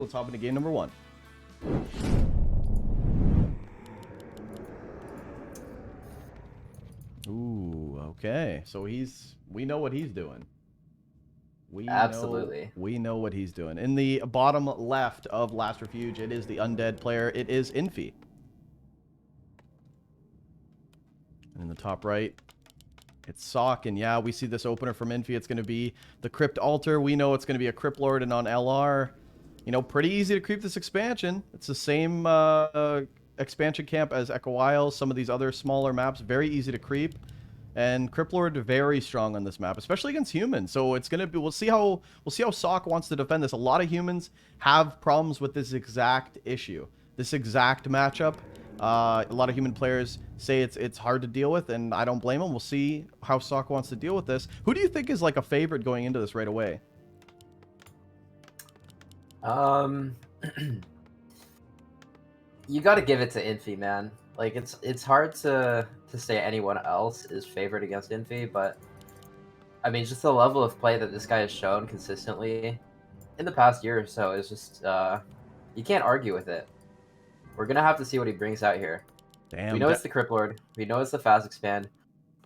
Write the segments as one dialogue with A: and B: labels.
A: Let's hop into game number one. Ooh, okay. So we know what he's doing.
B: Absolutely.
A: We know what he's doing. In the bottom left of Last Refuge, it is the undead player. It is Infi. And in the top right, it's SoK. And yeah, we see this opener from Infi. It's going to be the Crypt Altar. We know it's going to be a Crypt Lord, and on LR, you know, pretty easy to creep this expansion. It's the same expansion camp as Echo Isles, some of these other smaller maps. Very easy to creep. And Crypt Lord very strong on this map, especially against humans. So it's gonna be we'll see how SoK wants to defend this. A lot of humans have problems with this exact issue, this exact matchup. A lot of human players say it's hard to deal with, and I don't blame them. We'll see how SoK wants to deal with this. Who do you think is like a favorite going into this right away?
B: You got to give it to Infi, man. Like it's hard to say anyone else is favored against Infi, but I mean, just the level of play that this guy has shown consistently in the past year or so is just you can't argue with it. We're gonna have to see what he brings out here.
A: Damn.
B: We know it's the Crypt Lord. We know it's the fast expand,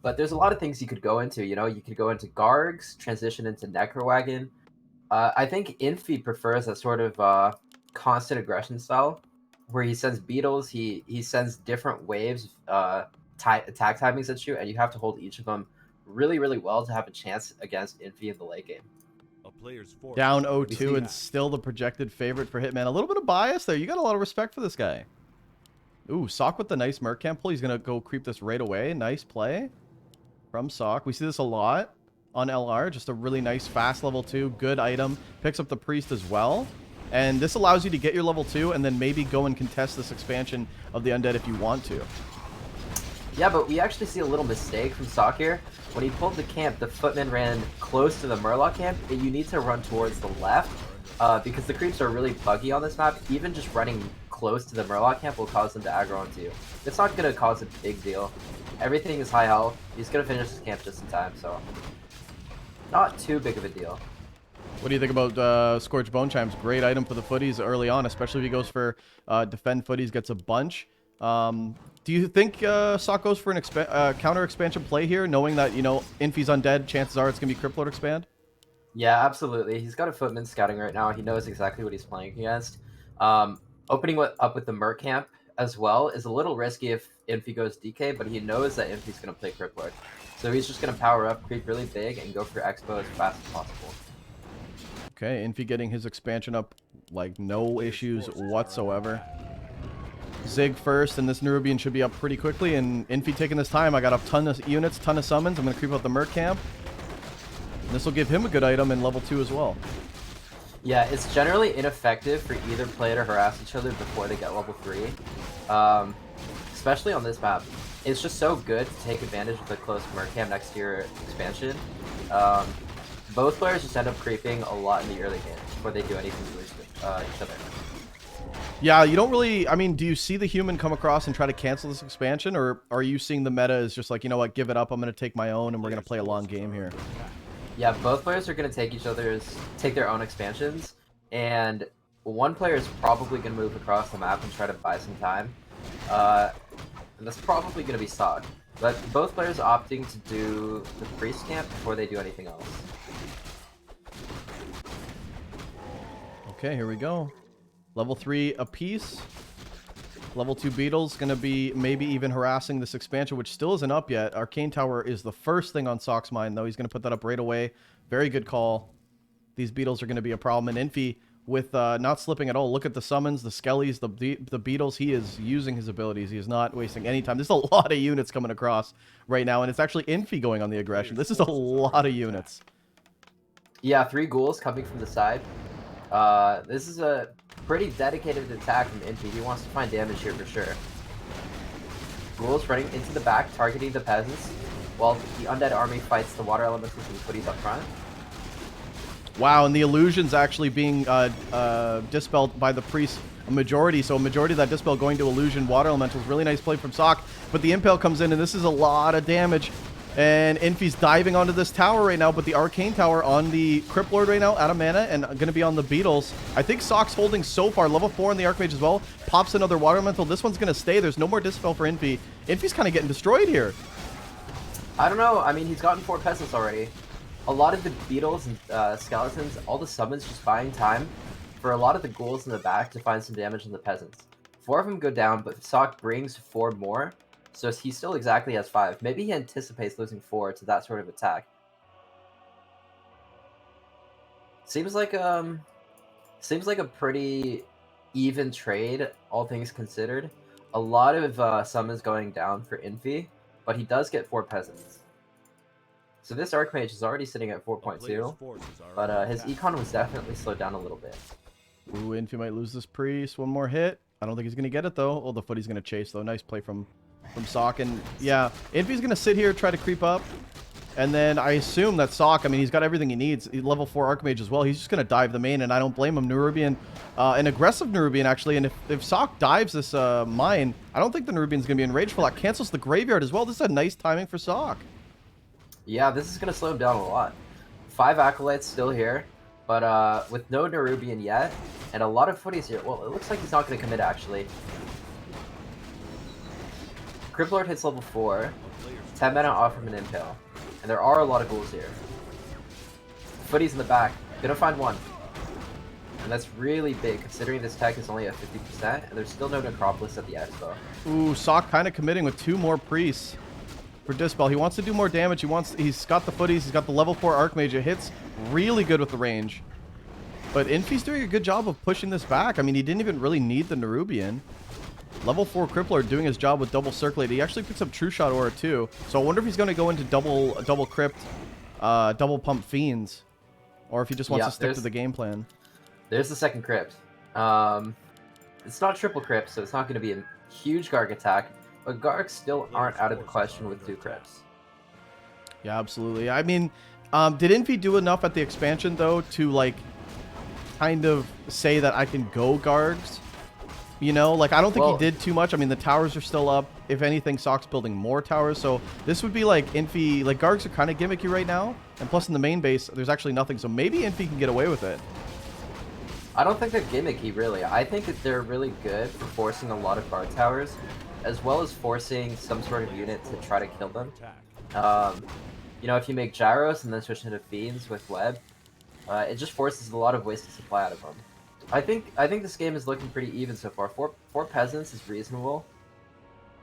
B: but there's a lot of things you could go into. You know, you could go into Gargs, transition into Necrowagon. I think Infi prefers that sort of constant aggression style, where he sends Bidoux, he sends different waves, attack timings at you, and you have to hold each of them really, really well to have a chance against Infi in the late game.
A: Down 0-2 and still the projected favorite for Hitman. A little bit of bias there. You got a lot of respect for this guy. Ooh, SoK with the nice Merc Camp pull. He's going to go creep this right away. Nice play from SoK. We see this a lot on LR. Just a really nice fast level 2. Good item. Picks up the Priest as well. And this allows you to get your level 2 and then maybe go and contest this expansion of the Undead if you want to.
B: Yeah, but we actually see a little mistake from SoK here. When he pulled the camp, the Footman ran close to the Murloc camp, and you need to run towards the left because the creeps are really buggy on this map. Even just running close to the Murloc camp will cause them to aggro onto you. It's not going to cause a big deal. Everything is high health. He's going to finish his camp just in time, so not too big of a deal.
A: What do you think about Scorched Bone Chimes? Great item for the footies early on, especially if he goes for defend footies, gets a bunch. Do you think SoK goes for an counter expansion play here, knowing that, you know, Infi's undead, chances are it's going to be Crypt Lord expand?
B: Yeah, absolutely. He's got a Footman scouting right now. He knows exactly what he's playing against. Opening up with the Merc Camp as well is a little risky if Infi goes DK, but he knows that Infi's going to play Crypt Lord. So he's just going to power up, creep really big, and go for Expo as fast as possible.
A: Okay, Infi getting his expansion up like no issues whatsoever. Zig first, and this Nerubian should be up pretty quickly, and Infi taking this time. I got a ton of units, ton of summons. I'm going to creep out the Merc Camp. And this will give him a good item in level 2 as well.
B: Yeah, it's generally ineffective for either player to harass each other before they get level 3. Especially on this map. It's just so good to take advantage of the close Merc Camp next to your expansion. Both players just end up creeping a lot in the early game before they do anything to each other.
A: Yeah, you don't really... I mean, do you see the human come across and try to cancel this expansion, or are you seeing the meta as just like, you know what, give it up, I'm going to take my own, and we're going to play a long game here?
B: Yeah, both players are going to take their own expansions, and one player is probably going to move across the map and try to buy some time. And that's probably going to be SoK. But both players opting to do the Priest Camp before they do anything else.
A: Okay, here we go. Level 3 apiece. Level 2 Beetle's going to be maybe even harassing this expansion, which still isn't up yet. Arcane Tower is the first thing on SoK's mind, though. He's going to put that up right away. Very good call. These Beetles are going to be a problem. And Infi, with not slipping at all. Look at the summons, the Skellies, the Beetles. He is using his abilities. He is not wasting any time. There's a lot of units coming across right now, and it's actually Infi going on the aggression. This is a lot of units.
B: Yeah, 3 ghouls coming from the side. This is a pretty dedicated attack from Infi. He wants to find damage here for sure. Ghouls running into the back, targeting the peasants, while the undead army fights the water elementals and footies up front.
A: Wow, and the illusion's actually being dispelled by the priest. A majority, so a majority of that dispel going to illusion water elementals. Really nice play from SoK, but the impale comes in, and this is a lot of damage. And Infi's diving onto this tower right now, but the Arcane Tower on the Crypt Lord right now, out of mana, and going to be on the Beatles. I think SoK's holding so far. Level 4 on the Archmage as well. Pops another Water Elemental. This one's going to stay. There's no more Dispel for Infi. Infi's kind of getting destroyed here.
B: I don't know. I mean, he's gotten 4 peasants already. A lot of the Beatles and skeletons, all the summons just buying time for a lot of the ghouls in the back to find some damage on the peasants. 4 of them go down, but SoK brings 4 more. So he still exactly has 5. Maybe he anticipates losing 4 to that sort of attack. Seems like a pretty even trade, all things considered. A lot of summons going down for Infi, but he does get 4 peasants. So this Archmage is already sitting at 4.2, but his econ was definitely slowed down a little bit.
A: Ooh, Infi might lose this priest. One more hit. I don't think he's going to get it, though. Oh, the footy's going to chase, though. Nice play from SoK. And, yeah, Infi's going to sit here, try to creep up. And then I assume that SoK, I mean, he's got everything he needs. He's level 4 Archmage as well. He's just going to dive the main, and I don't blame him. Nerubian, an aggressive Nerubian, actually. And if SoK dives this mine, I don't think the Nerubian's going to be enraged for that. Cancels the graveyard as well. This is a nice timing for SoK.
B: Yeah, this is going to slow him down a lot. 5 Acolytes still here, but with no Nerubian yet, and a lot of footies here. Well, it looks like he's not going to commit, actually. Crypt Lord hits level 4. 10 mana off from an Impale. And there are a lot of ghouls here. Footies in the back. Gonna find 1. And that's really big, considering this tech is only at 50%, and there's still no Necropolis at the expo.
A: Ooh, SoK kind of committing with 2 more priests for Dispel. He wants to do more damage. He's got the footies. He's got the level 4 Archmage. It hits really good with the range. But Infi's doing a good job of pushing this back. I mean, he didn't even really need the Nerubian. Level 4 Crypt Lord doing his job with double Circulate. He actually picks up True Shot Aura too. So I wonder if he's going to go into double Crypt, double Pump Fiends. Or if he just wants to stick to the game plan.
B: There's the second Crypt. It's not triple Crypt, so it's not going to be a huge Garg attack. But Gargs still aren't out of the question with 2 Crypts.
A: Yeah, absolutely. I mean, did Infi do enough at the expansion, though, to, like, kind of say that I can go Gargs? You know, like, I don't think he did too much. I mean, the towers are still up. If anything, SoK's building more towers. So this would be like Infi, like, Gargs are kind of gimmicky right now. And plus in the main base, there's actually nothing. So maybe Infi can get away with it.
B: I don't think they're gimmicky, really. I think that they're really good for forcing a lot of guard towers, as well as forcing some sort of unit to try to kill them. You know, if you make gyros and then switch into fiends with web, it just forces a lot of wasted supply out of them. I think this game is looking pretty even so far. Four peasants is reasonable,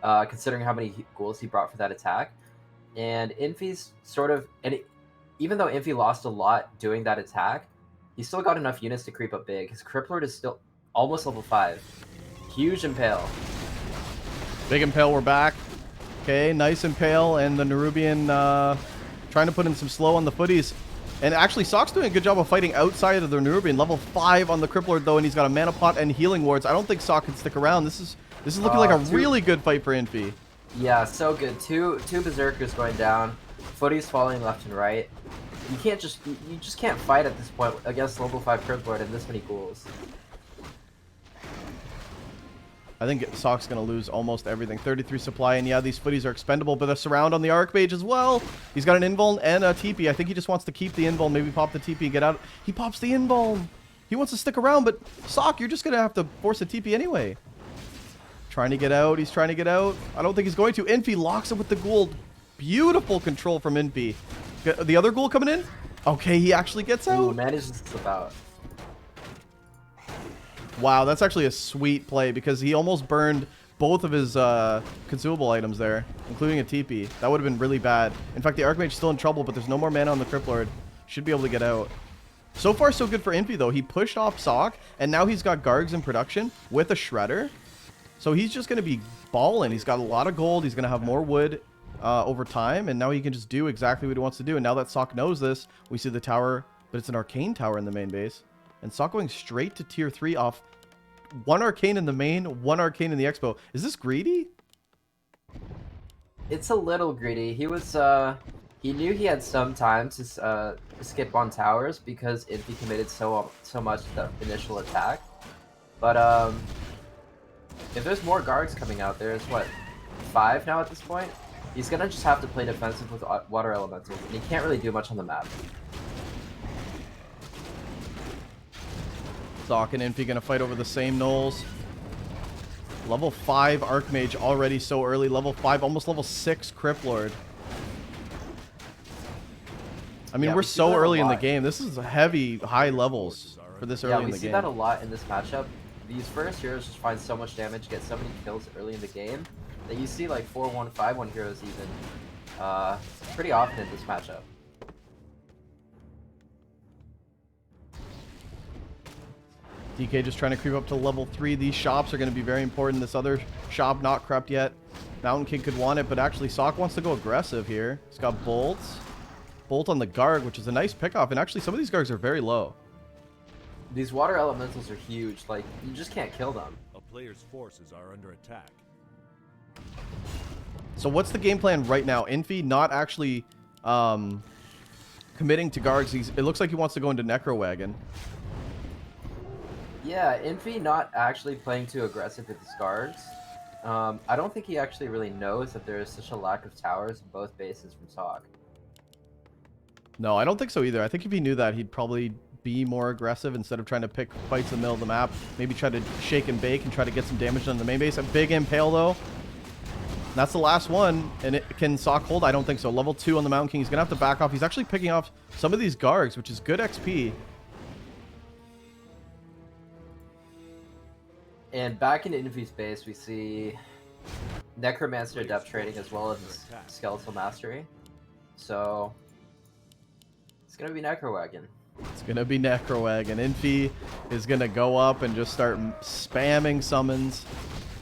B: considering how many ghouls he brought for that attack. And Infi's sort of, even though Infi lost a lot doing that attack, he still got enough units to creep up big. His Crypt Lord is still almost level 5. Huge Impale.
A: Big Impale, we're back. Okay, nice Impale, and the Nerubian trying to put in some slow on the footies. And actually, SoK's doing a good job of fighting outside of the Nerubian. Level 5 on the Crypt Lord, though, and he's got a Mana Pot and Healing Wards. I don't think SoK can stick around. This is looking like a really good fight for Infi.
B: Yeah, so good. Two Berserkers going down. Footies falling left and right. You just can't fight at this point against level 5 Crypt Lord and this many ghouls.
A: I think SoK's going to lose almost everything. 33 supply, and yeah, these footies are expendable, but a surround on the Archmage as well. He's got an Invuln and a TP. I think he just wants to keep the Invuln, maybe pop the TP and get out. He pops the Invuln. He wants to stick around, but SoK, you're just going to have to force a TP anyway. Trying to get out. He's trying to get out. I don't think he's going to. Infi locks it with the ghoul. Beautiful control from Infi. The other ghoul coming in? Okay, he actually gets out.
B: Ooh, manages to slip out.
A: Wow, that's actually a sweet play because he almost burned both of his consumable items there, including a TP. That would have been really bad. In fact, the Archmage's still in trouble, but there's no more mana on the Crypt Lord. Should be able to get out. So far, so good for Infi, though. He pushed off SoK, and now he's got Gargs in production with a Shredder. So he's just going to be balling. He's got a lot of gold. He's going to have more wood over time, and now he can just do exactly what he wants to do. And now that SoK knows this, we see the tower, but it's an Arcane tower in the main base. And SoK going straight to tier 3 off 1 Arcane in the main, 1 Arcane in the expo. Is this greedy?
B: It's a little greedy. He was, he knew he had some time to skip on towers because Infi committed so much to the initial attack. But, if there's more guards coming out, there's what, 5 now at this point? He's gonna just have to play defensive with water elementals, and he can't really do much on the map.
A: SoK and Infi gonna fight over the same knolls. Level 5 Archmage already so early. Level 5, almost level 6 Crypt Lord. I mean,
B: Yeah,
A: we're
B: we see
A: so
B: that a
A: early in the
B: lot.
A: game. This is heavy, high levels for this early
B: Yeah,
A: in
B: we
A: the
B: see
A: game.
B: that a lot in this matchup. These first heroes just find so much damage, get so many kills early in the game, that you see like 4-1, 5-1 heroes even pretty often in this matchup.
A: DK just trying to creep up to level 3. These shops are going to be very important. This other shop not crept yet. Mountain King could want it, but actually SoK wants to go aggressive here. He's got bolts. Bolt on the Garg, which is a nice pickoff, and actually some of these Gargs are very low.
B: These water elementals are huge, like, you just can't kill them.
C: A player's forces are under attack.
A: So what's the game plan right now? Infi not actually committing to Gargs. It looks like he wants to go into Necro Wagon.
B: Yeah, Infi not actually playing too aggressive with his guards. I don't think he actually really knows that there is such a lack of towers in both bases from SoK.
A: No, I don't think so either. I think if he knew that, he'd probably be more aggressive instead of trying to pick fights in the middle of the map. Maybe try to shake and bake and try to get some damage on the main base. A big impale, though. That's the last one. And can SoK hold? I don't think so. Level 2 on the Mountain King. He's going to have to back off. He's actually picking off some of these Gargs, which is good XP.
B: And back into Infi's base, we see Necromancer depth trading as well as Skeletal Mastery. So it's gonna be Necro Wagon.
A: It's going to be Necro Wagon. Infi is going to go up and just start spamming summons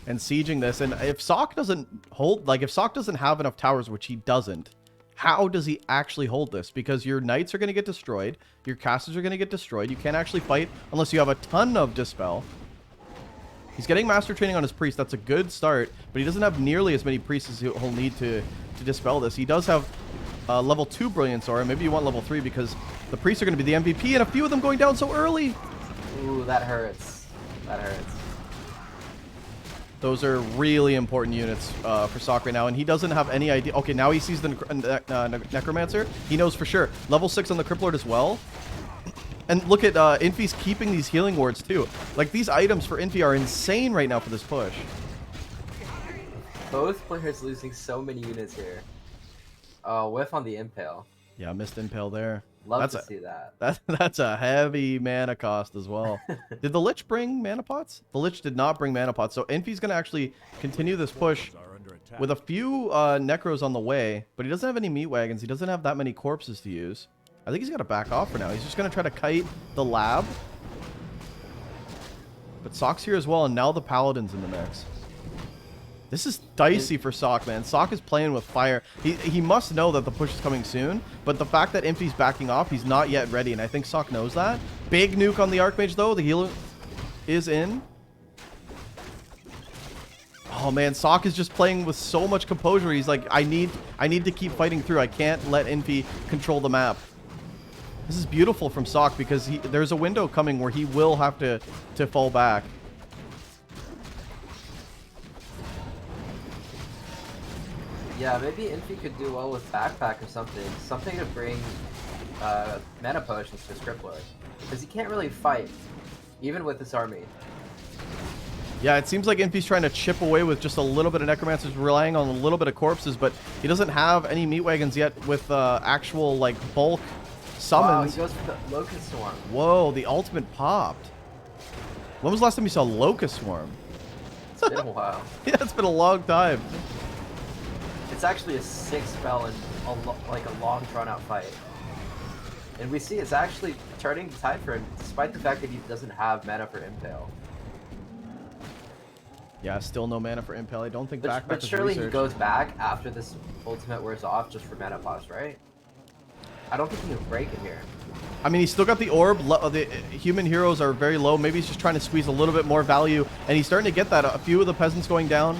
A: and sieging this. And if SoK doesn't hold, like if SoK doesn't have enough towers, which he doesn't, how does he actually hold this? Because your knights are going to get destroyed. Your casters are going to get destroyed. You can't actually fight unless you have a ton of Dispel. He's getting master training on his priest. That's a good start, but he doesn't have nearly as many priests as he'll need to dispel this. He does have level 2 Brilliance Aura. Maybe you want level 3 because the priests are going to be the MVP, and a few of them going down so early.
B: Ooh, that hurts. That hurts.
A: Those are really important units for SoK right now, and he doesn't have any idea. Okay, now he sees the Necromancer. He knows for sure. Level 6 on the Crypt Lord as well. And look at Infi's keeping these healing wards too. Like these items for Infi are insane right now for this push.
B: Both players losing so many units here. Whiff on the Impale.
A: Yeah, missed Impale there.
B: Love to see that.
A: That's a heavy mana cost as well. Did the Lich bring mana pots? The Lich did not bring mana pots, so Infi's going to actually continue this push with a few Necros on the way, but he doesn't have any meat wagons. He doesn't have that many corpses to use. I think he's got to back off for now. He's just going to try to kite the lab. But SoK's here as well, and now the Paladin's in the mix. This is dicey for SoK, man. SoK is playing with fire. He must know that the push is coming soon, but the fact that Infi's backing off, he's not yet ready, and I think SoK knows that. Big nuke on the Archmage, though. The healer is in. Oh, man. SoK is just playing with so much composure. He's like, I need to keep fighting through. I can't let Infi control the map. This is beautiful from SoK because there's a window coming where he will have to fall back.
B: Yeah, maybe Infi could do well with Backpack or something. Something to bring mana potions to Crypt Lord. Because he can't really fight, even with this army.
A: Yeah, it seems like Infi's trying to chip away with just a little bit of Necromancers, relying on a little bit of corpses, but he doesn't have any meat wagons yet with actual, like, bulk summons.
B: Wow, he goes for the Locust Swarm.
A: Whoa, the ultimate popped. When was the last time you saw Locust Swarm?
B: It's been a while.
A: Yeah, it's been a long time.
B: It's actually a 6 spell in like a long drawn-out fight. And we see it's actually turning the tide for him, despite the fact that he doesn't have mana for Impale.
A: Yeah, still no mana for Impale. I don't think
B: But
A: Backpack is
B: surely he
A: researched.
B: goes back after this ultimate wears off just for mana pots, right? I don't think he can break it here.
A: I mean, he's still got the orb. The human heroes are very low. Maybe he's just trying to squeeze a little bit more value, and he's starting to get that. A few of the peasants going down.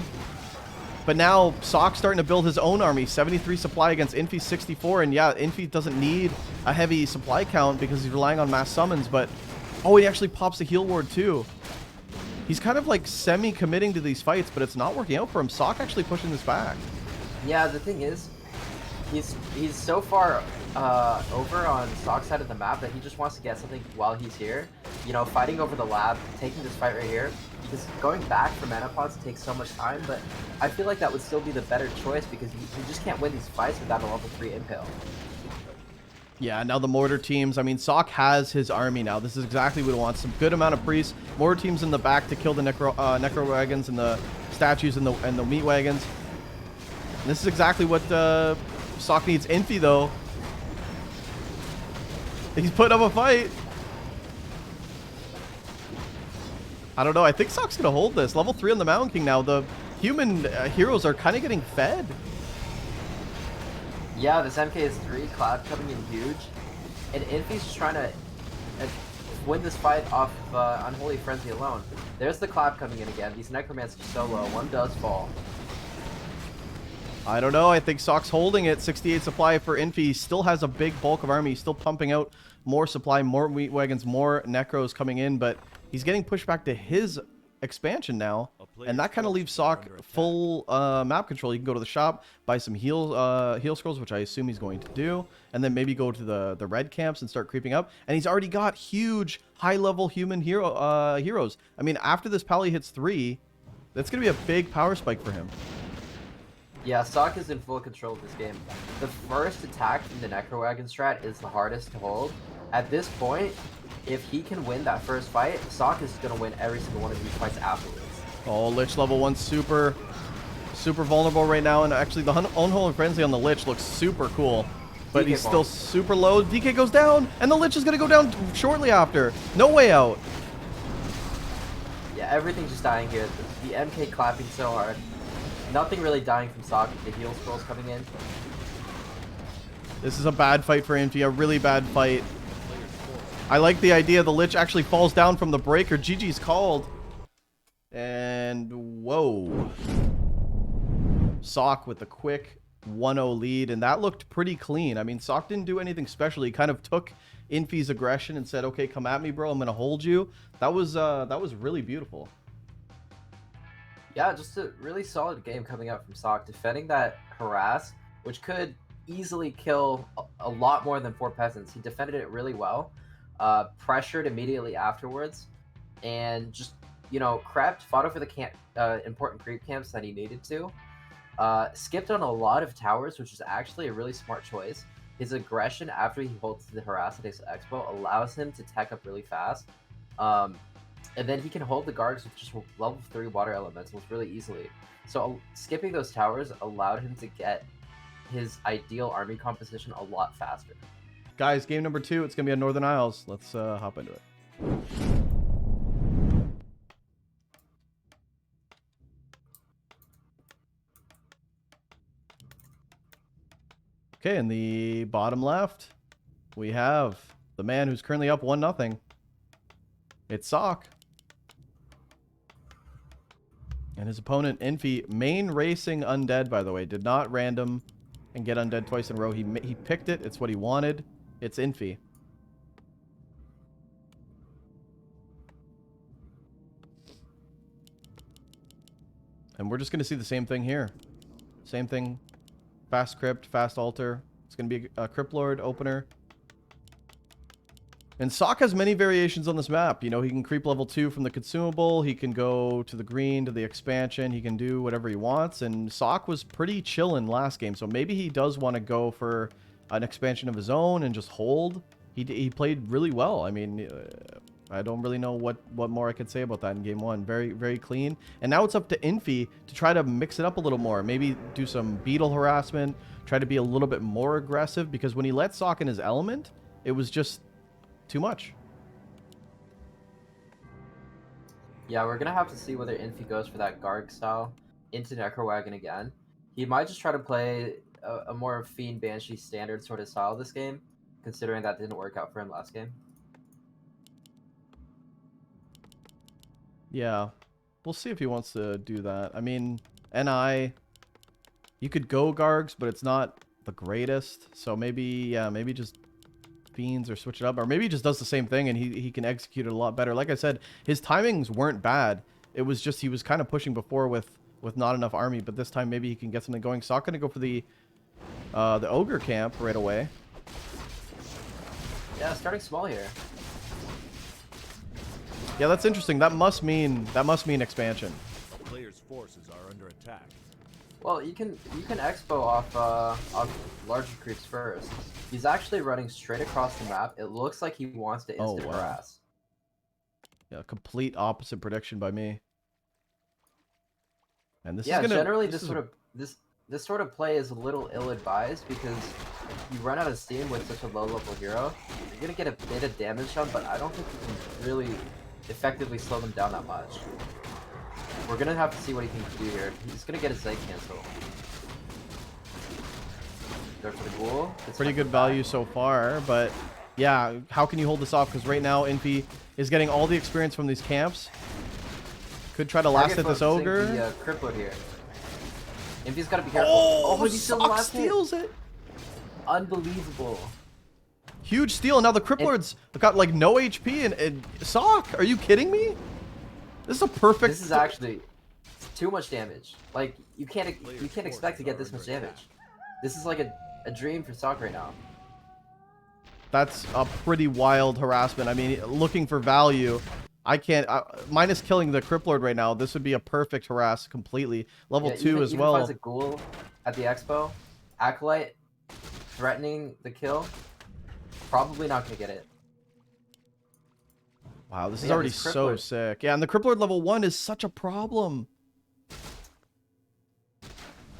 A: But now SoK's starting to build his own army. 73 supply against Infi's 64. And yeah, Infi doesn't need a heavy supply count because he's relying on mass summons. But, oh, he actually pops a heal ward too. He's kind of like semi-committing to these fights, but it's not working out for him. SoK actually pushing this back.
B: Yeah, the thing is, he's so far over on SoK's side of the map that he just wants to get something while he's here. You know, fighting over the lab, taking this fight right here, because going back for mana pods takes so much time, but I feel like that would still be the better choice because you just can't win these fights without a level 3 impale.
A: Yeah, now the mortar teams. I mean, SoK has his army now. This is exactly what he wants. Some good amount of priests. Mortar teams in the back to kill the necro wagons and the statues and the meat wagons. And this is exactly what SoK needs. Infi, though. He's putting up a fight. I don't know. I think SoK's going to hold this. Level 3 on the Mountain King now. The human heroes are kind of getting fed.
B: Yeah, this MK is 3, Cloud coming in huge, and Infi's just trying to win this fight off Unholy Frenzy alone. There's the Cloud coming in again. These Necromancers are so low. One does fall.
A: I don't know. I think SoK's holding it. 68 supply for Infi. He still has a big bulk of army. He's still pumping out more supply, more meat wagons, more necros coming in, but he's getting pushed back to his expansion now, and that kind of leaves SoK full map control. You can go to the shop, buy some heal scrolls, which I assume he's going to do, and then maybe go to the red camps and start creeping up. And he's already got huge high-level human heroes. I mean, after this Pally hits 3, that's going to be a big power spike for him.
B: Yeah, SoK is in full control of this game. The first attack from the Necro Wagon strat is the hardest to hold. At this point, if he can win that first fight, SoK is going to win every single one of these fights afterwards.
A: Oh, Lich level 1 super vulnerable right now, and actually the Unholy Frenzy on the Lich looks super cool. But he's still super low. DK goes down, and the Lich is going to go down shortly after. No way out.
B: Yeah, everything's just dying here. The MK clapping so hard. Nothing really dying from SoK. The heal scrolls coming in.
A: This is a bad fight for Infi, a really bad fight. I like the idea the Lich actually falls down from the breaker. GG's called. And whoa. SoK with the quick 1-0 lead, and that looked pretty clean. I mean, SoK didn't do anything special. He kind of took Infi's aggression and said, okay, come at me, bro. I'm going to hold you. That was really beautiful.
B: Yeah, just a really solid game coming out from SoK, defending that harass, which could easily kill a lot more than 4 peasants. He defended it really well, pressured immediately afterwards, and just, you know, crept, fought over the camp, important creep camps that he needed to. Skipped on a lot of towers, which is actually a really smart choice. His aggression after he holds the harass at his expo allows him to tech up really fast. And then he can hold the guards with just level 3 water elementals really easily. So skipping those towers allowed him to get his ideal army composition a lot faster.
A: Guys, game number 2. It's going to be on Northern Isles. Let's hop into it. Okay, in the bottom left, we have the man who's currently up 1-0. It's SoK. And his opponent, Infi, main racing undead, by the way. Did not random and get undead twice in a row. He picked it. It's what he wanted. It's Infi. And we're just going to see the same thing here. Same thing. Fast crypt, fast altar. It's going to be a crypt lord opener. And SoK has many variations on this map. You know, he can creep level 2 from the consumable. He can go to the green, to the expansion. He can do whatever he wants. And SoK was pretty chillin' last game. So maybe he does want to go for an expansion of his own and just hold. He played really well. I mean, I don't really know what more I could say about that in game 1. Very, very clean. And now it's up to Infi to try to mix it up a little more. Maybe do some beetle harassment. Try to be a little bit more aggressive. Because when he let SoK in his element, it was just too much.
B: Yeah, we're gonna have to see whether Infi goes for that Garg style into Necro Wagon again. He might just try to play a more Fiend Banshee standard sort of style this game, considering that didn't work out for him last game.
A: Yeah, we'll see if he wants to do that. I mean, NI, you could go Gargs, but it's not the greatest. So maybe, yeah, maybe just Fiends or switch it up, or maybe he just does the same thing and he can execute it a lot better. Like I said, his timings weren't bad. It was just he was kind of pushing before with with not enough army, but this time maybe he can get something going. SoK gonna go for the ogre camp right away.
B: Yeah, starting small here.
A: Yeah, that's interesting. That must mean expansion.
C: A player's forces are under attack.
B: Well, you can expo off larger creeps first. He's actually running straight across the map. It looks like he wants to instant
A: wow.
B: harass.
A: Yeah, complete opposite prediction by me. And this
B: Yeah,
A: is gonna
B: generally this sort of play is a little ill-advised because you run out of steam with such a low-level hero. You're gonna get a bit of damage done, but I don't think you can really effectively slow them down that much. We're gonna have to see what he can do here. He's gonna get a Zay cancel. Go for the ghoul.
A: pretty good value so far, but yeah, how can you hold this off? Because right now Infi is getting all the experience from these camps. Could try to last hit this ogre.
B: The crippler here. Infi's gotta be careful.
A: Oh,
B: but he's still the
A: SoK
B: last hit.
A: steals it.
B: Unbelievable.
A: Huge steal, and now the Cripplord's got like no HP and SoK. Are you kidding me? This is a perfect.
B: This is actually too much damage. Like you can't expect to get this much damage. This is like a dream for SoK right now.
A: That's a pretty wild harassment. I mean, looking for value. I can't minus killing the Cripplord right now. This would be a perfect harass completely. Level 2 as well.
B: Even finds a ghoul at the expo. Acolyte threatening the kill. Probably not gonna get it.
A: Wow, this is already so sick. Yeah, and the Cripplord level 1 is such a problem.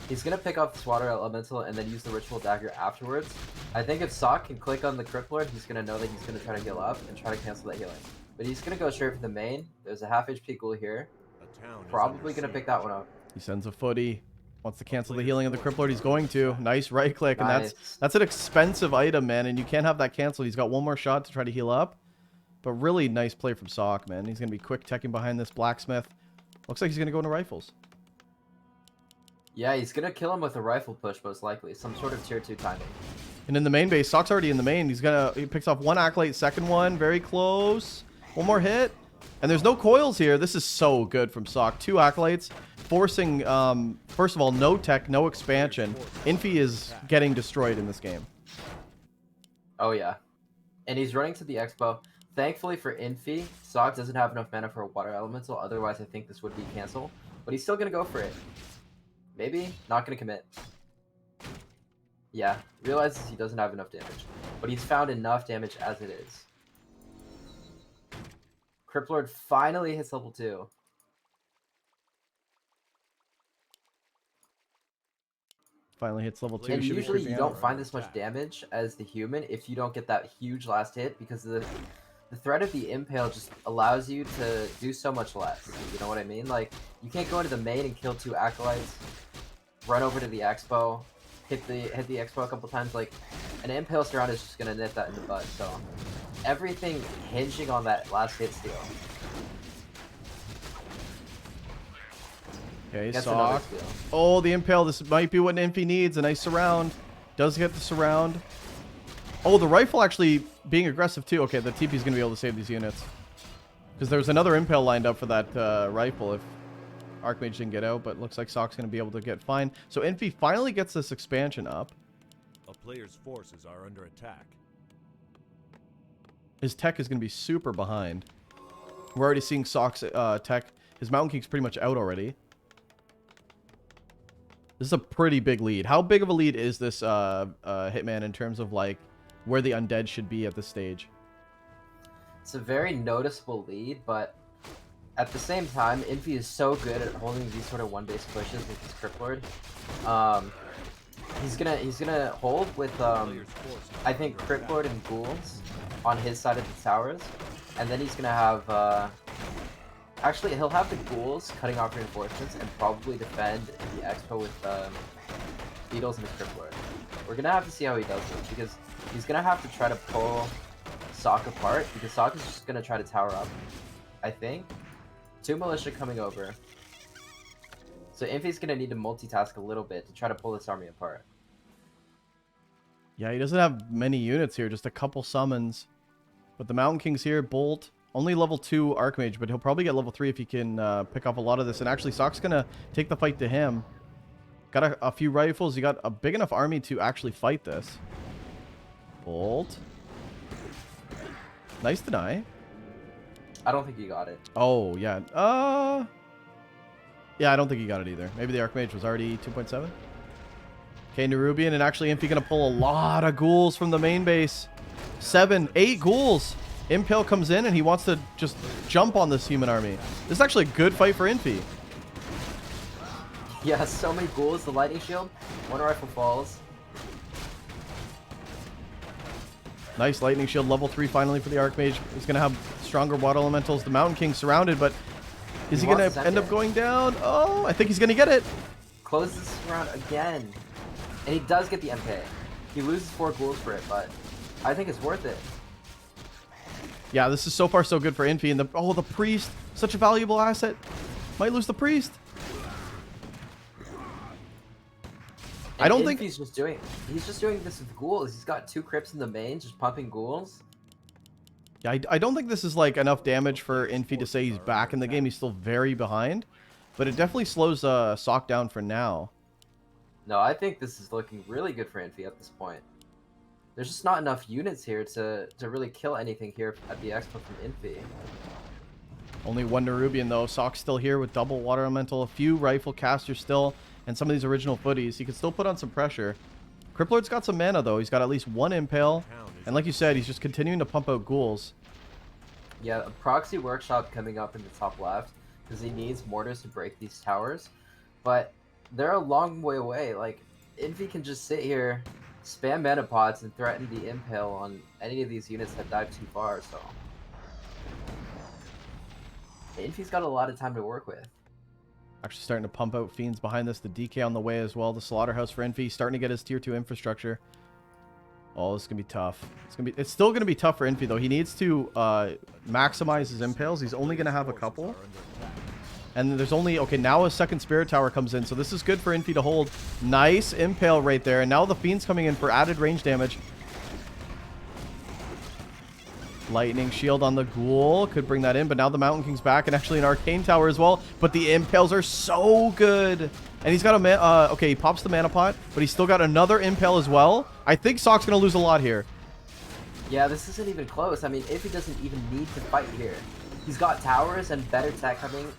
B: He's gonna pick up this water elemental and then use the ritual dagger afterwards. I think if SoK can click on the Cripplord, he's gonna know that he's gonna try to heal up and try to cancel that healing. But he's gonna go straight for the main. There's a half HP ghoul here. Probably gonna pick that one up.
A: He sends a footy. Wants to cancel the healing of the Cripplord. He's going to. Nice right click, and that's an expensive item, man. And you can't have that canceled. He's got one more shot to try to heal up. But really nice play from SoK, man. He's gonna be quick teching behind this blacksmith. Looks like he's gonna go into rifles.
B: Yeah, he's gonna kill him with a rifle push, most likely. Some sort of tier 2 timing.
A: And in the main base, SoK's already in the main. He picks off one acolyte, second one, very close. One more hit. And there's no coils here. This is so good from SoK. 2 acolytes, forcing, first of all, no tech, no expansion. Infi is getting destroyed in this game.
B: Oh, yeah. And he's running to the expo. Thankfully for Infi, SoK doesn't have enough mana for a water elemental. Otherwise, I think this would be cancel. But he's still gonna go for it. Maybe. Not gonna commit. Yeah. Realizes he doesn't have enough damage. But he's found enough damage as it is. Cripplord finally hits level 2.
A: Finally hits level 2.
B: And usually you don't find this much damage as the human if you don't get that huge last hit, because the threat of the impale just allows you to do so much less. You know what I mean? Like, you can't go into the main and kill 2 acolytes, run over to the expo, hit the expo a couple times. Like, an impale surround is just gonna nip that in the butt. So everything hinging on that last hit steal.
A: Okay, SoK. Oh, the impale. This might be what Infi needs. A nice surround. Does get the surround. Oh, the rifle actually being aggressive too. Okay, the TP is going to be able to save these units. Because there's another impale lined up for that rifle if Archmage didn't get out. But looks like SoK's going to be able to get fine. So Infi finally gets this expansion up.
C: A player's forces are under attack.
A: His tech is going to be super behind. We're already seeing SoK's tech. His Mountain King's pretty much out already. This is a pretty big lead. How big of a lead is this Hitman in terms of like where the undead should be at this stage?
B: It's a very noticeable lead, but at the same time, Infi is so good at holding these sort of one-base pushes with his Cripplord. He's gonna hold with I think Cripplord and ghouls on his side of the towers, and then he's gonna have actually, he'll have the ghouls cutting off reinforcements and probably defend the expo with Bidoux and the Cripplord. We're gonna have to see how he does this, because he's gonna have to try to pull SoK apart, because SoK is just gonna try to tower up, I think. 2 militia coming over. So Infi's gonna need to multitask a little bit to try to pull this army apart.
A: Yeah, he doesn't have many units here, just a couple summons. But the Mountain King's here, Bolt. Only level 2 Archmage, but he'll probably get level 3 if he can pick up a lot of this. And actually, SoK's going to take the fight to him. Got a few rifles. He got a big enough army to actually fight this. Bolt. Nice deny.
B: I don't think he got it.
A: Oh, yeah. Yeah, I don't think he got it either. Maybe the Archmage was already 2.7. Okay, Nerubian, and actually Infi going to pull a lot of ghouls from the main base. 7, 8 ghouls. Impale comes in, and he wants to just jump on this human army. This is actually a good fight for Infi.
B: Yeah, so many ghouls. The lightning shield. One rifle falls.
A: Nice lightning shield, level 3 finally for the Archmage. He's going to have stronger water elementals. The Mountain King's surrounded, but is he going to end up going down? Oh, I think he's going to get it.
B: Closes this round again. And he does get the MP. He loses 4 ghouls for it, but I think it's worth it.
A: Yeah, this is so far so good for Infi. And the priest, such a valuable asset. Might lose the priest.
B: And
A: I don't think
B: he's just doing this with ghouls. He's got 2 crypts in the main, just pumping ghouls.
A: Yeah, I don't think this is like enough damage for Infi to say he's back in the game. He's still very behind, but it definitely slows SoK down for now.
B: No, I think this is looking really good for Infi at this point. There's just not enough units here to really kill anything here at the expo from Infi.
A: Only 1 Nerubian though. SoK's still here with double water elemental, a few rifle casters still, and some of these original footies. He can still put on some pressure. Criplord's got some mana though. He's got at least 1 impale, and like you said, he's just continuing to pump out ghouls.
B: Yeah, a proxy workshop coming up in the top left because he needs mortars to break these towers, but they're a long way away. Like, Infi can just sit here, spam mana pods, and threaten the impale on any of these units that dive too far, so Infi's got a lot of time to work with.
A: Actually starting to pump out fiends behind this. The DK on the way as well. The slaughterhouse for Infi starting to get his tier 2 infrastructure. Oh, this is gonna be tough. It's still gonna be tough for Infi though. He needs to maximize his impales. He's only gonna have a couple. And there's only, okay, now a second spirit tower comes in, so this is good for Infi to hold. Nice impale right there, and now the fiend's coming in for added range damage. Lightning shield on the ghoul could bring that in, but now the Mountain King's back, and actually an arcane tower as well. But the impales are so good, and he's got a okay, he pops the mana pot, but he's still got another impale as well. I think SoK's gonna lose a lot here.
B: Yeah, this isn't even close. I mean, Infi doesn't even need to fight here. He's got towers and better tech coming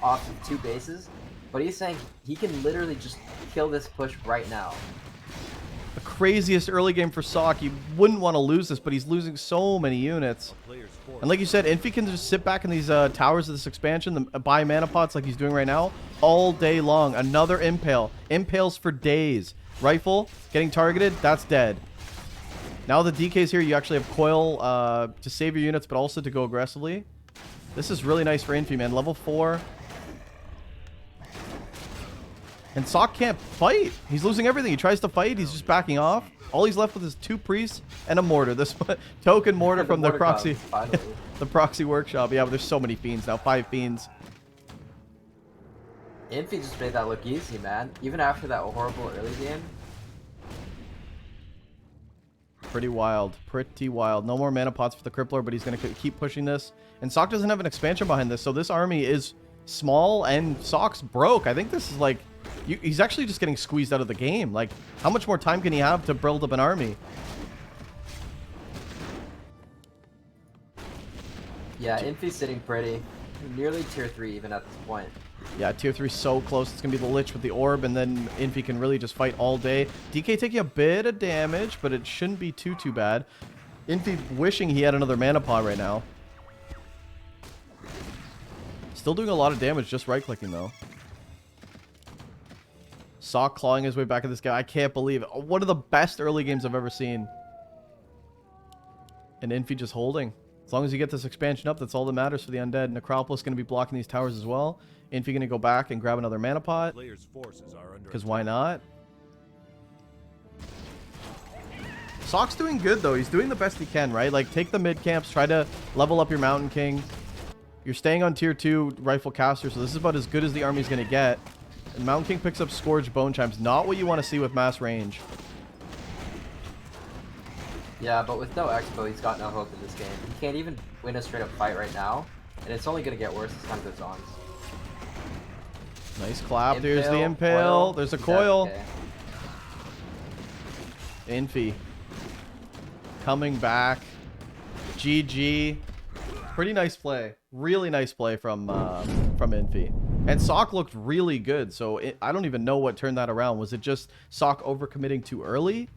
B: off of 2 bases, but he's saying he can literally just kill this push right now.
A: The craziest early game for SoK. You wouldn't want to lose this, but he's losing so many units. And like you said, Infi can just sit back in these towers of this expansion, buy mana pots like he's doing right now, all day long. Another impale. Impales for days. Rifle, getting targeted, that's dead. Now the DK's here, you actually have coil to save your units, but also to go aggressively. This is really nice for Infi, man. Level 4. And SoK can't fight. He's losing everything. He tries to fight. He's just backing off. All he's left with is 2 priests and a mortar. This token mortar from the proxy. The proxy workshop. Yeah, but there's so many fiends now. 5 fiends.
B: Infi just made that look easy, man. Even after that horrible early game.
A: Pretty wild. Pretty wild. No more mana pots for the Crippler, but he's going to keep pushing this. And SoK doesn't have an expansion behind this, so this army is small, and SoK's broke. I think this is like... he's actually just getting squeezed out of the game. Like, how much more time can he have to build up an army?
B: Yeah, Infi's sitting pretty. Nearly tier 3 even at this point.
A: Yeah, tier 3 so close. It's going to be the Lich with the orb, and then Infi can really just fight all day. DK taking a bit of damage, but it shouldn't be too bad. Infi wishing he had another mana pod right now. Still doing a lot of damage, just right-clicking, though. SoK clawing his way back at this guy. I can't believe it. One of the best early games I've ever seen. And Infi just holding. As long as you get this expansion up, that's all that matters for the undead. Necropolis going to be blocking these towers as well. Infi going to go back and grab another mana pot. Because why not? SoK's doing good, though. He's doing the best he can, right? Like, take the mid camps. Try to level up your Mountain King. You're staying on tier 2 rifle caster, so this is about as good as the army's going to get. And Mountain King picks up Scourge Bone Chimes. Not what you want to see with mass range.
B: Yeah, but with no expo, he's got no hope in this game. He can't even win a straight up fight right now, and it's only gonna get worse as time goes on.
A: Nice clap.
B: Impale,
A: There's the impale.
B: coil.
A: There's a
B: He's
A: coil.
B: AFK.
A: Infi coming back. GG. Pretty nice play. Really nice play from Infi. And SoK looked really good. So I don't even know what turned that around. Was it just SoK overcommitting too early?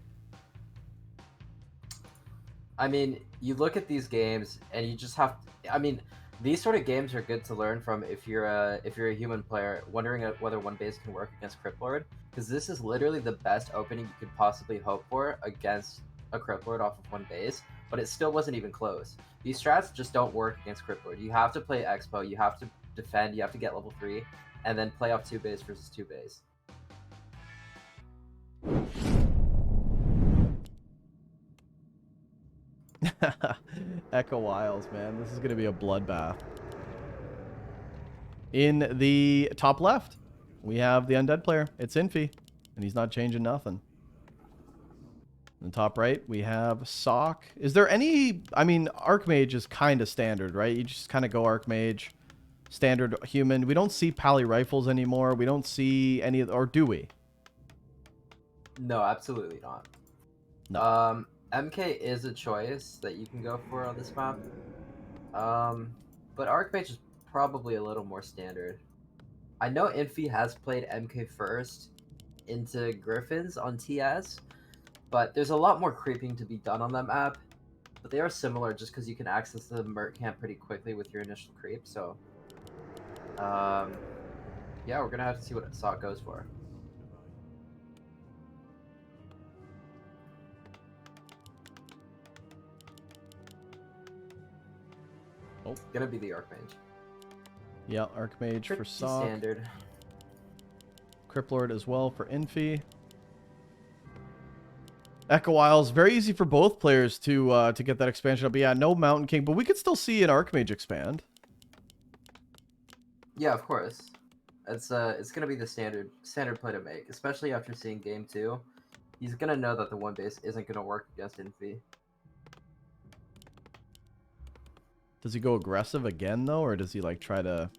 B: I mean, you look at these games and you just have to, I mean, these sort of games are good to learn from if you're a human player wondering whether one base can work against Crypt Lord, because this is literally the best opening you could possibly hope for against a Crypt Lord off of one base, but it still wasn't even close. These strats just don't work against Crypt Lord. You have to play Expo, you have to defend, you have to get level 3, and then play off 2 base versus 2 base.
A: Echo Wiles, man. This is going to be a bloodbath. In the top left, we have the undead player. It's Infi, and he's not changing nothing. In the top right, we have SoK. Is there any... I mean, Archmage is kind of standard, right? You just kind of go Archmage, standard human. We don't see Pally Rifles anymore. We don't see any... Or do we?
B: No, absolutely not.
A: No.
B: MK is a choice that you can go for on this map. But Archmage is probably a little more standard. I know Infi has played MK first into Griffins on TS, but there's a lot more creeping to be done on that map. But they are similar just because you can access the Merc camp pretty quickly with your initial creep, so... yeah, we're gonna have to see what SoK goes for.
A: Oh.
B: Gonna be the Archmage.
A: Yeah, Archmage for
B: Pretty
A: SoK.
B: standard.
A: Crypt Lord as well for Infi. Echo Wiles, very easy for both players to get that expansion up. But yeah, no Mountain King, but we could still see an Archmage expand.
B: Yeah, of course. It's gonna be the standard play to make, especially after seeing game 2. He's gonna know that the one base isn't gonna work against Infi.
A: Does he go aggressive again though, or does he like try to...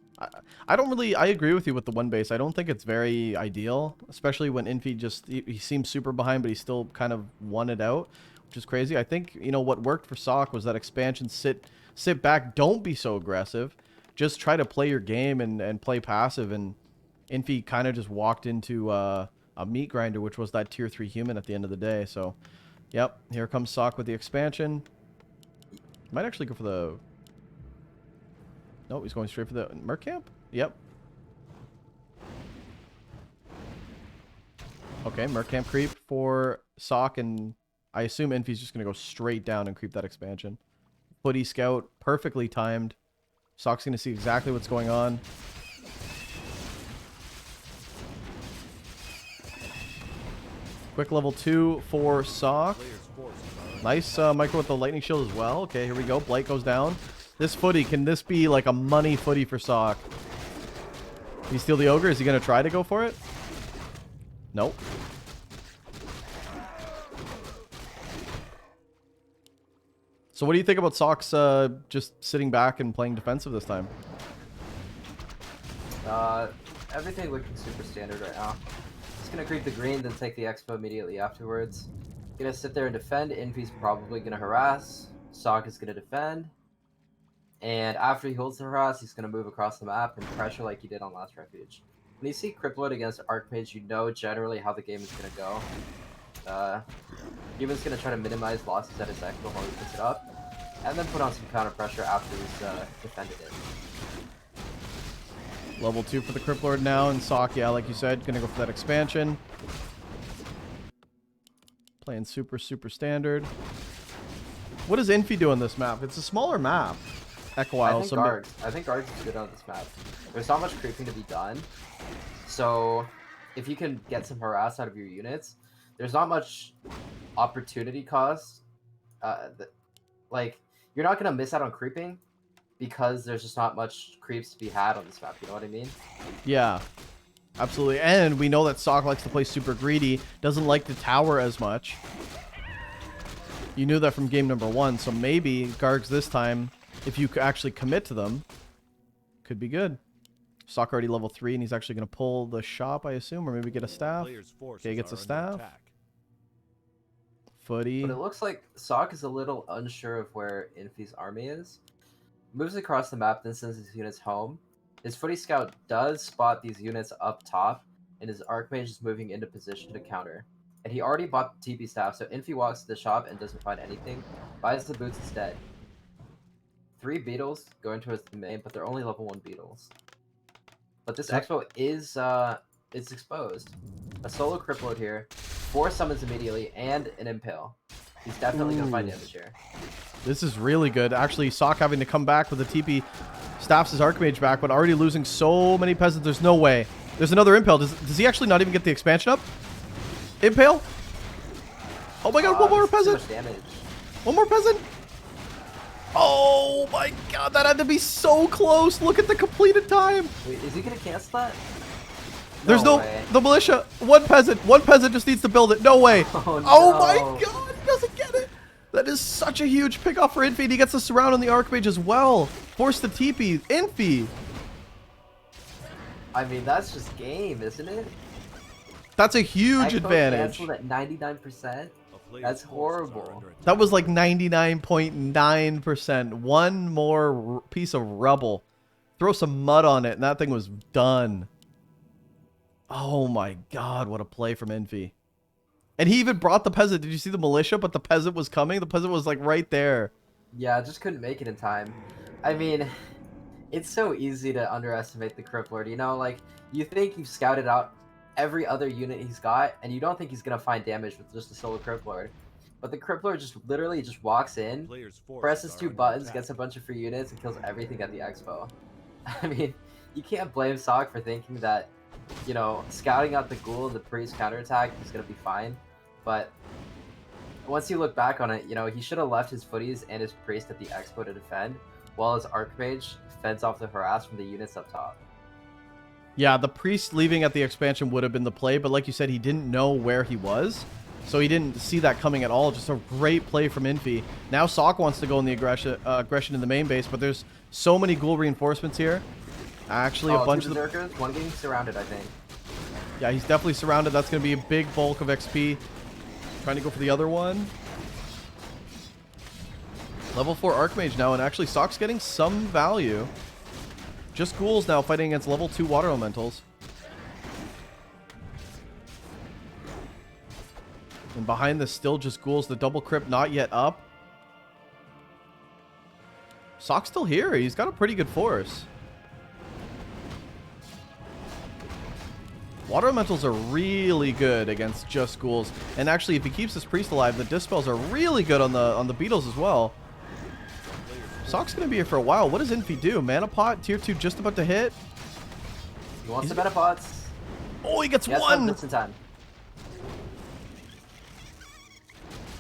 A: I don't really... I agree with you with the one base. I don't think it's very ideal, especially when Infi just... He seems super behind, but he still kind of won it out, which is crazy. I think, you know, what worked for SoK was that expansion, sit back, don't be so aggressive. Just try to play your game and play passive, and Infi kind of just walked into a meat grinder, which was that tier 3 human at the end of the day. So, yep, here comes SoK with the expansion. Might actually go for the... No, he's going straight for the Merc camp? Yep. Okay, Merc camp creep for SoK, and I assume Infi's just going to go straight down and creep that expansion. Footy scout, perfectly timed. SoK's going to see exactly what's going on. Quick level 2 for SoK. Nice micro with the lightning shield as well. Okay, here we go. Blight goes down. This footy, can this be like a money footy for SoK? Can he steal the ogre? Is he going to try to go for it? Nope. So what do you think about SoK's just sitting back and playing defensive this time?
B: Everything looking super standard right now. Just gonna creep the green, then take the expo immediately afterwards. Gonna sit there and defend. Infi's probably gonna harass. SoK is gonna defend. And after he holds the harass, he's going to move across the map and pressure like he did on last Refuge. When you see Crypt Lord against Archmage, you know generally how the game is going to go. Human's going to try to minimize losses at his expo while he puts it up, and then put on some counter pressure after he's defended it.
A: Level 2 for the Crypt Lord now, and SoK, yeah, like you said, going to go for that expansion. Playing super standard. What does Infi do on this map? It's a smaller map.
B: I think guards is good on this map. There's not much creeping to be done, so if you can get some harass out of your units, there's not much opportunity cost. Like, you're not gonna miss out on creeping because there's just not much creeps to be had on this map. You know what I mean?
A: Yeah, absolutely. And we know that SoK likes to play super greedy, doesn't like to tower as much. You knew that from game number 1, so maybe Gargs this time, if you actually commit to them, could be good. SoK already level 3, and he's actually going to pull the shop, I assume, or maybe get a staff. Okay, he gets a staff. Footy.
B: But it looks like SoK is a little unsure of where Infi's army is. Moves across the map, then sends his units home. His footy scout does spot these units up top, and his archmage is moving into position to counter. And he already bought the TP staff, so Infi walks to the shop and doesn't find anything. Buys the boots instead. 3 beetles going towards the main, but they're only level 1 beetles. But this expo is it's exposed. A solo crippled here, 4 summons immediately, and an impale. He's definitely gonna find damage here.
A: This is really good. Actually, SoK having to come back with the TP staffs his archmage back, but already losing so many peasants. There's no way. There's another impale. Does he actually not even get the expansion up? Impale? Oh my god, one more peasant. One more peasant. Oh my god, that had to be so close. Look at the completed time.
B: Wait, is he gonna cancel that?
A: There's no
B: way.
A: the militia. One peasant just needs to build it. No way.
B: Oh, no.
A: Oh my god, he doesn't get it. That is such a huge pickoff for Infi. He gets the surround on the archmage as well. Force the TP. Infi.
B: I mean, that's just game, isn't it?
A: That's a huge advantage.
B: Canceled at 99%. That's horrible.
A: That was like 99.9%. One more piece of rubble. Throw some mud on it, and that thing was done. Oh my god, what a play from Infi. And he even brought the peasant. Did you see the militia? But the peasant was coming. The peasant was like right there.
B: Yeah, I just couldn't make it in time. I mean, it's so easy to underestimate the Crypt Lord. You know, like, you think you've scouted out every other unit he's got, and you don't think he's going to find damage with just a solo Crypt Lord. But the Crypt Lord just literally just walks in, presses 2 buttons, gets a bunch of free units, and kills everything at the expo. I mean, you can't blame SoK for thinking that, you know, scouting out the ghoul and the priest counterattack is going to be fine. But once you look back on it, you know, he should have left his footies and his priest at the expo to defend, while his archmage fends off the harass from the units up top.
A: Yeah, the priest leaving at the expansion would have been the play, but like you said, he didn't know where he was, so he didn't see that coming at all. Just a great play from Infi. Now SoK wants to go in the aggression in the main base, but there's so many ghoul reinforcements here. Actually, a bunch of the
B: berserkers, one getting surrounded, I think.
A: Yeah, he's definitely surrounded. That's going to be a big bulk of XP. Trying to go for the other one. Level 4 Archmage now, and actually SoK's getting some value. Just ghouls now fighting against level 2 water elementals. And behind this, still just ghouls. The double crypt not yet up. SoK's still here. He's got a pretty good force. Water elementals are really good against just ghouls, and actually, if he keeps his priest alive, the dispels are really good on the beetles as well. SoK's gonna be here for a while. What does Infi do? Mana pot, tier 2, just about to hit.
B: He wants the mana pots.
A: Oh, he gets one.
B: Just in time.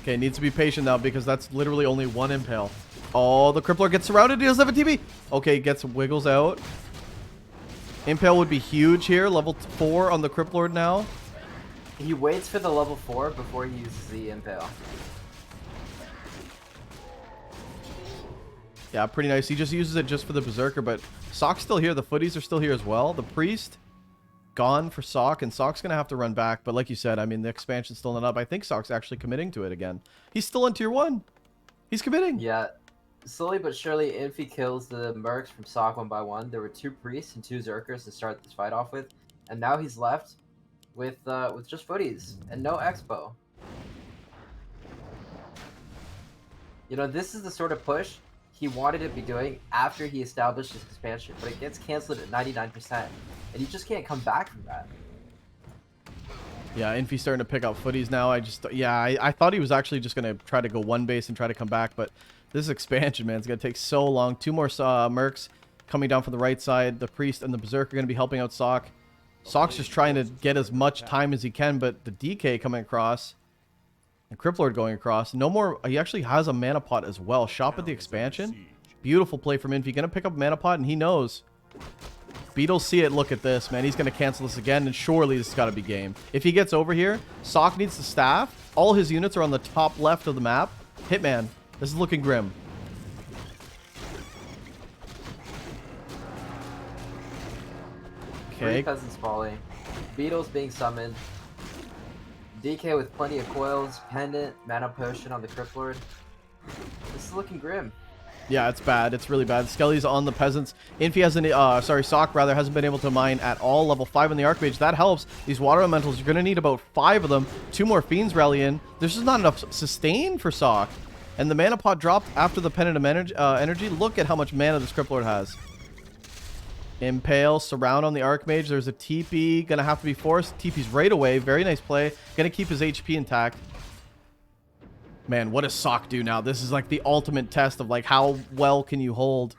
A: Okay, needs to be patient now because that's literally only one impale. Oh, the Crippler gets surrounded. He doesn't have a TP. Okay, gets wiggles out. Impale would be huge here. Level 4 on the Crypt Lord now.
B: He waits for the level 4 before he uses the Impale.
A: Yeah, pretty nice. He just uses it just for the Berserker, but SoK's still here. The footies are still here as well. The Priest gone for SoK, and SoK's going to have to run back. But like you said, I mean, the expansion's still not up. I think SoK's actually committing to it again. He's still in tier 1. He's committing.
B: Yeah. Slowly but surely, Infi kills the mercs from SoK one by one. There were 2 priests and 2 Zerkers to start this fight off with, and now he's left with just footies and no expo. You know, this is the sort of push he wanted to be doing after he established his expansion, but it gets canceled at 99%, and you just can't come back from that.
A: Yeah, Infi's starting to pick up footies now. I thought he was actually just going to try to go one base and try to come back, but this expansion, man, it's going to take so long. 2 more mercs coming down from the right side. The Priest and the Berserker are going to be helping out SoK. SoK's just trying to get as much time as he can, but the DK coming across and Crypt Lord going across. No more. He actually has a mana pot as well. Shop at the expansion. Beautiful play from Infi. Going to pick up a mana pot, and he knows. Beetles see it. Look at this, man. He's going to cancel this again, and surely this has got to be game. If he gets over here, SoK needs the staff. All his units are on the top left of the map. Hitman. This is looking grim.
B: Three
A: Okay.
B: peasants falling. Beetles being summoned. DK with plenty of coils, pendant, mana potion on the Crypt Lord. This is looking grim.
A: Yeah, it's bad. It's really bad. Skelly's on the peasants. Infi hasn't, SoK rather, hasn't been able to mine at all. Level 5 in the Archmage. That helps. These water elementals, you're going to need about 5 of them. 2 more fiends rally in. There's just not enough sustain for SoK. And the mana pot dropped after the pendant of energy. Look at how much mana this Crypt Lord has. Impale, surround on the Archmage. There's a TP. Gonna have to be forced. TP's right away. Very nice play. Gonna keep his HP intact. Man, what does SoK do now? This is like the ultimate test of like how well can you hold.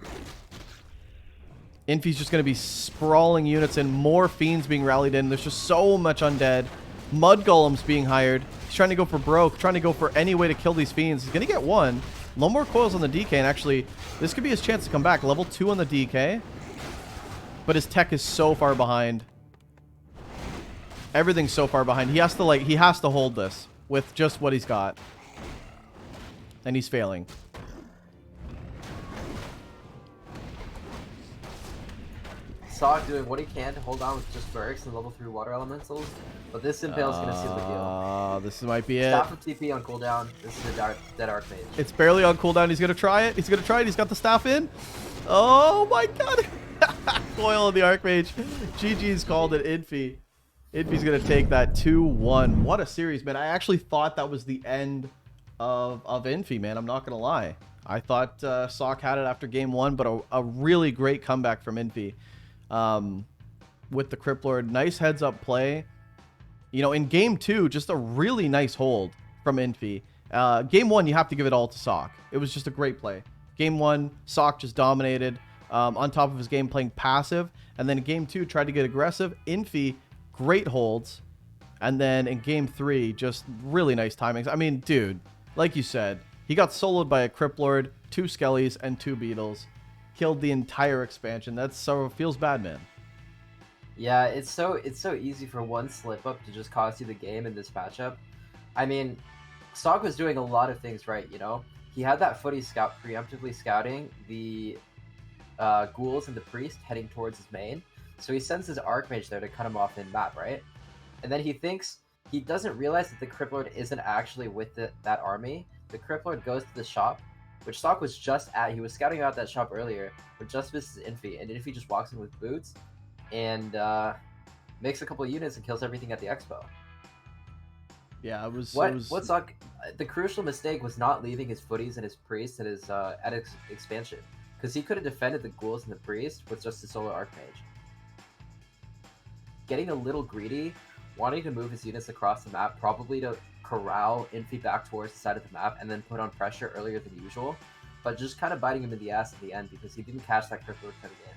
A: Infi's just going to be sprawling units and more fiends being rallied in. There's just so much undead. Mud golems being hired. He's trying to go for broke, trying to go for any way to kill these fiends. He's going to get one. No more coils on the DK, and actually, this could be his chance to come back. Level 2 on the DK. But his tech is so far behind. Everything's so far behind. He has to hold this with just what he's got. And he's failing.
B: SoK doing what he can to hold on with just Bergs and level 3 water elementals, but this Impale's gonna seal the deal.
A: This might be it.
B: Staff of TP on cooldown. This is a dead Archmage.
A: It's barely on cooldown. He's gonna try it. He's got the staff in. Oh my god. Coil of the Archmage. GG's called it. Infi. Infi's gonna take that 2-1. What a series, man. I actually thought that was the end of Infi, man. I'm not gonna lie. I thought SoK had it after game 1, but a really great comeback from Infi with the Crypt Lord. Nice heads up play. You know, in game 2, just a really nice hold from Infi. Game 1, you have to give it all to SoK. It was just a great play. Game 1, SoK just dominated on top of his game playing passive, and then in game 2 tried to get aggressive. Infi, great holds, and then in game 3, just really nice timings. I mean, dude. Like you said, he got soloed by a Crypt Lord, 2 Skellies, and 2 Beetles. Killed the entire expansion. That's so feels bad, man.
B: Yeah, it's so easy for one slip up to just cost you the game in this matchup. I mean, SoK was doing a lot of things right, you know? He had that footy scout preemptively scouting the ghouls and the priest heading towards his main. So he sends his Archmage there to cut him off in map, right? And then he doesn't realize that the Crypt Lord isn't actually with that army. The Crypt Lord goes to the shop, which SoK was just at. He was scouting out that shop earlier, but just misses Infi. And Infi just walks in with boots and makes a couple of units and kills everything at the expo.
A: Yeah, it was...
B: What SoK... The crucial mistake was not leaving his footies and his priest at his expansion. Because he could have defended the ghouls and the priest with just a solo Archmage. Getting a little greedy, wanting to move his units across the map, probably to corral Infi back towards the side of the map and then put on pressure earlier than usual, but just kind of biting him in the ass at the end because he didn't catch that Crypt Lord coming in.